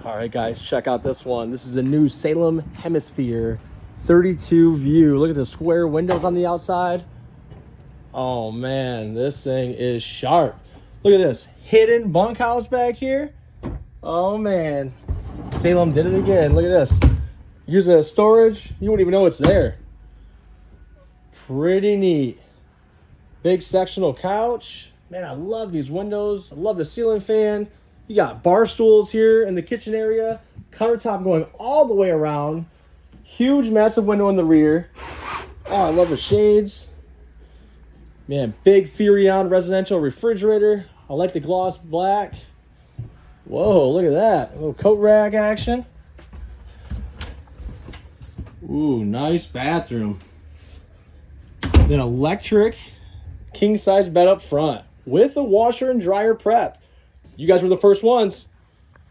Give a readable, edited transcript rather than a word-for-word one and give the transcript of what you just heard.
All right, guys, check out this one. This is a new Salem Hemisphere 32 view. Look at the square windows on the outside. Oh man, this thing is sharp. Look at this hidden bunkhouse back here. Oh man, Salem did it again. Look at this. Use it as storage. You wouldn't even know it's there. Pretty neat. Big sectional couch. Man, I love these windows. I love the ceiling fan. You got bar stools here in the kitchen area. Countertop going all the way around. Huge, massive window in the rear. Oh, I love the shades. Man, big Furion residential refrigerator. I like the gloss black. Whoa, look at that. A little coat rack action. Ooh, nice bathroom. Then electric king size bed up front with a washer and dryer prep. You guys were the first ones.